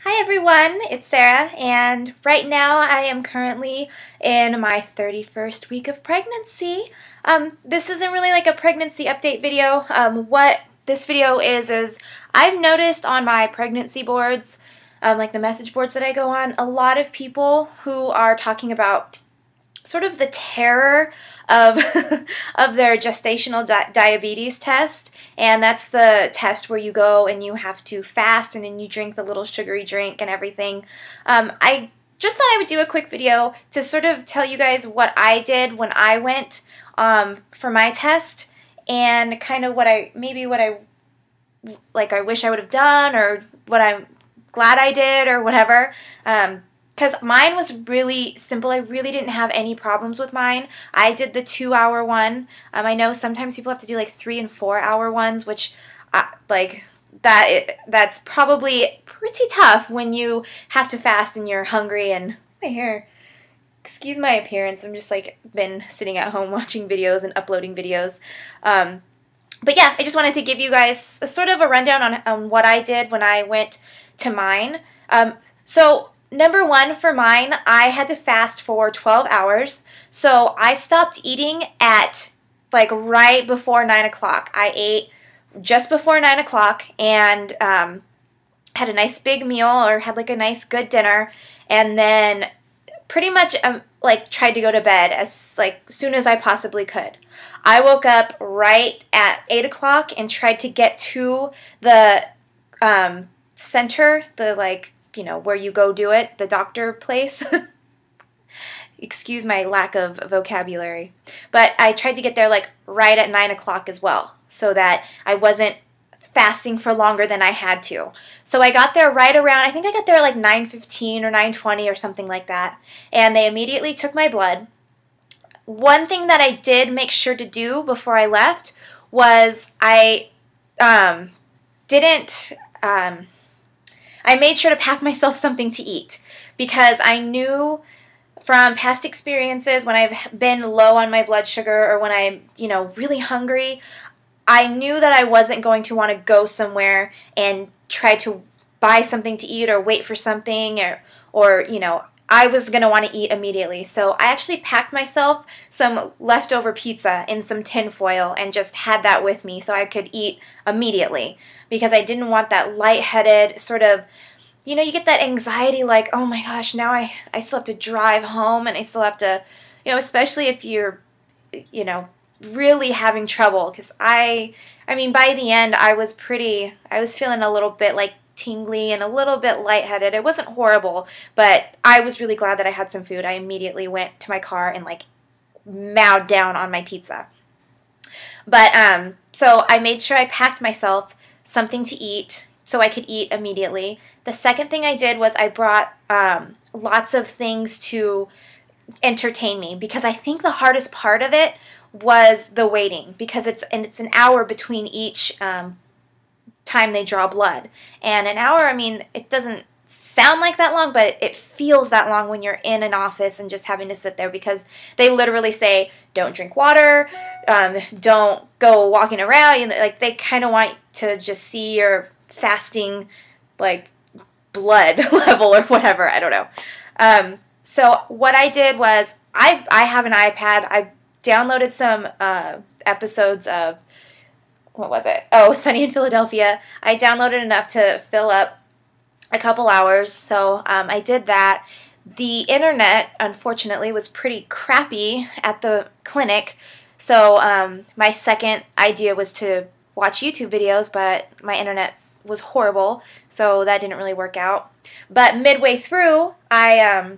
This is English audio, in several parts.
Hi everyone, it's Sarah, and right now I am currently in my 31st week of pregnancy. This isn't really like a pregnancy update video. What this video is I've noticed on my pregnancy boards, like the message boards that I go on, a lot of people who are talking about sort of the terror of of their gestational diabetes test, and that's the test where you go and you have to fast and then you drink the little sugary drink and everything. I just thought I would do a quick video to sort of tell you guys what I did when I went for my test, and kind of what I wish I would have done, or what I'm glad I did, or whatever. Because mine was really simple. I really didn't have any problems with mine. I did the 2-hour one. I know sometimes people have to do like 3 and 4-hour ones, which that's probably pretty tough when you have to fast and you're hungry. And my hair, excuse my appearance, I'm just like been sitting at home watching videos and uploading videos. But yeah, I just wanted to give you guys a sort of a rundown on what I did when I went to mine. So number one, for mine, I had to fast for 12 hours. So I stopped eating at like right before 9 o'clock. I ate just before 9 o'clock and had a nice big meal, or had like a nice good dinner, and then pretty much like tried to go to bed as soon as I possibly could. I woke up right at 8 o'clock and tried to get to the center, the where you go do it, the doctor place. Excuse my lack of vocabulary. But I tried to get there like right at 9 o'clock as well, so that I wasn't fasting for longer than I had to. So I got there right around, I think I got there at like 9:15 or 9:20 or something like that, and they immediately took my blood. One thing that I did make sure to do before I left was I made sure to pack myself something to eat, because I knew from past experiences when I've been low on my blood sugar, or when I'm, really hungry, I knew that I wasn't going to want to go somewhere and try to buy something to eat or wait for something, or I was going to want to eat immediately. So I actually packed myself some leftover pizza in some tin foil and just had that with me so I could eat immediately, because I didn't want that lightheaded sort of, you get that anxiety like, oh my gosh, now I still have to drive home, and I still have to, especially if you're, really having trouble. Because I mean, by the end, I was feeling a little bit like tingly and a little bit lightheaded. It wasn't horrible, but I was really glad that I had some food. I immediately went to my car and like mowed down on my pizza. But so I made sure I packed myself something to eat so I could eat immediately. The second thing I did was I brought lots of things to entertain me, because I think the hardest part of it was the waiting, because it's an hour between each time they draw blood. And an hour, I mean, it doesn't sound like that long, but it feels that long when you're in an office and just having to sit there, because they literally say, don't drink water, don't go walking around. Like, they kind of want to just see your fasting, like, blood level or whatever. I don't know. So what I did was, I have an iPad. I downloaded some episodes of, what was it? Oh, Sunny in Philadelphia. I downloaded enough to fill up a couple hours, so I did that. The internet, unfortunately, was pretty crappy at the clinic, so my second idea was to watch YouTube videos, but my internet was horrible, so that didn't really work out. But midway through, my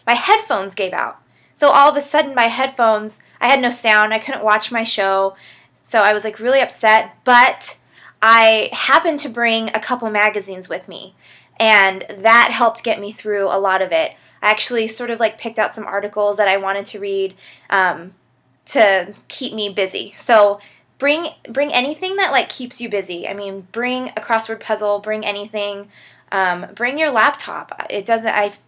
headphones gave out. So all of a sudden, my headphones, I had no sound. I couldn't watch my show. So I was like really upset, but I happened to bring a couple magazines with me, and that helped get me through a lot of it. I actually sort of like picked out some articles that I wanted to read to keep me busy. So bring anything that like keeps you busy. I mean, bring a crossword puzzle, bring anything. Bring your laptop. It doesn't,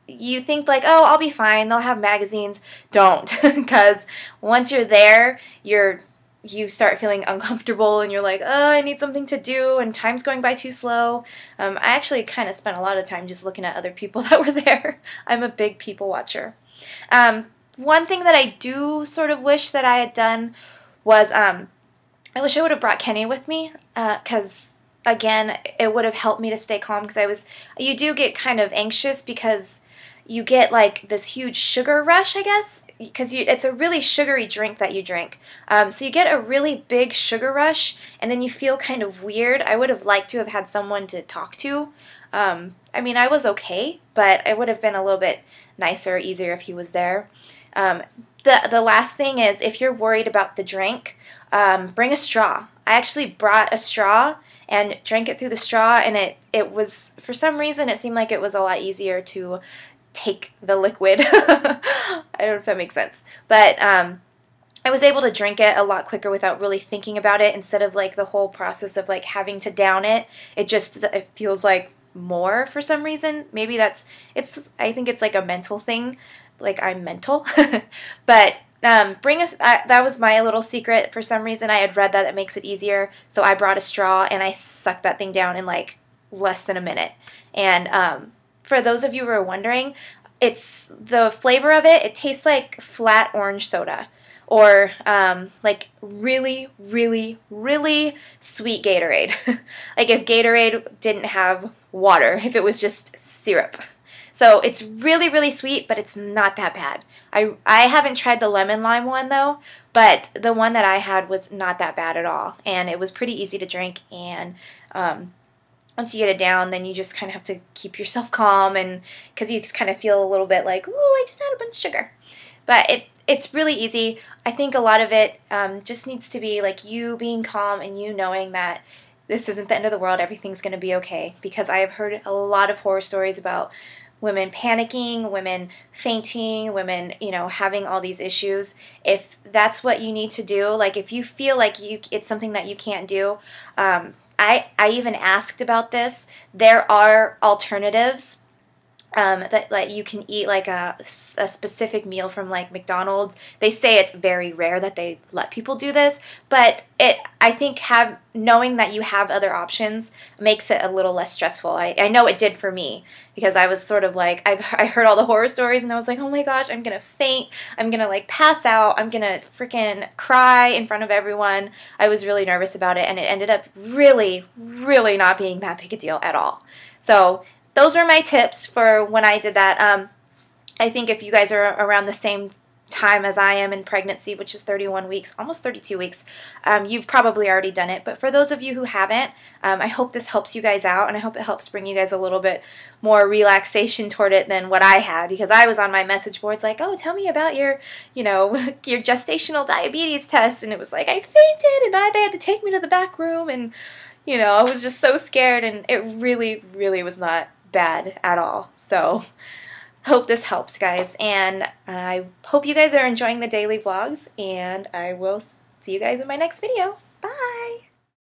you think like, oh, I'll be fine, they'll have magazines. Don't, because once you're there, you're you start feeling uncomfortable and you're like, oh, I need something to do and time's going by too slow. I actually kind of spent a lot of time just looking at other people that were there. I'm a big people watcher. One thing that I do sort of wish that I had done was I wish I would have brought Kenny with me because, again, it would have helped me to stay calm because you do get kind of anxious because you get like this huge sugar rush, I guess, because it's a really sugary drink that you drink. So you get a really big sugar rush and then you feel kind of weird. I would have liked to have had someone to talk to. I mean, I was okay, but it would have been a little bit nicer, easier if he was there. The last thing is, if you're worried about the drink, bring a straw. I actually brought a straw and drank it through the straw, and it was, for some reason, it seemed like it was a lot easier to take the liquid. I don't know if that makes sense. But I was able to drink it a lot quicker without really thinking about it, instead of like the whole process of like having to down it. It feels like more for some reason. Maybe I think it's like a mental thing. Like I'm mental. But that was my little secret. For some reason I had read that it makes it easier. So I brought a straw and I sucked that thing down in like less than a minute. And for those of you who are wondering, it's the flavor of it. It tastes like flat orange soda, or like really, really, really sweet Gatorade. Like if Gatorade didn't have water, if it was just syrup. So it's really, really sweet, but it's not that bad. I haven't tried the lemon lime one though, but the one that I had was not that bad at all, and it was pretty easy to drink. And once you get it down, then you just kind of have to keep yourself calm, and because you just kind of feel a little bit like, ooh, I just had a bunch of sugar. But it's really easy. I think a lot of it just needs to be like you being calm and you knowing that this isn't the end of the world. Everything's going to be okay. Because I have heard a lot of horror stories about women panicking, women fainting, women, having all these issues. If that's what you need to do, like if you feel like it's something that you can't do, I even asked about this. There are alternatives that like you can eat, like a specific meal from like McDonald's. They say it's very rare that they let people do this, but I think knowing that you have other options makes it a little less stressful. I know it did for me, because I was sort of like, I heard all the horror stories and I was like, oh my gosh, I'm gonna faint, I'm gonna like pass out, I'm gonna freaking cry in front of everyone. I was really nervous about it, and it ended up really, really not being that big a deal at all. So those are my tips for when I did that. I think if you guys are around the same time as I am in pregnancy, which is 31 weeks, almost 32 weeks, you've probably already done it. But for those of you who haven't, I hope this helps you guys out, and I hope it helps bring you guys a little bit more relaxation toward it than what I had, because I was on my message boards like, oh, tell me about your, your gestational diabetes test, and it was like I fainted, and they had to take me to the back room, and I was just so scared, and it really, really was not bad at all. So hope this helps, guys, and I hope you guys are enjoying the daily vlogs, and I will see you guys in my next video.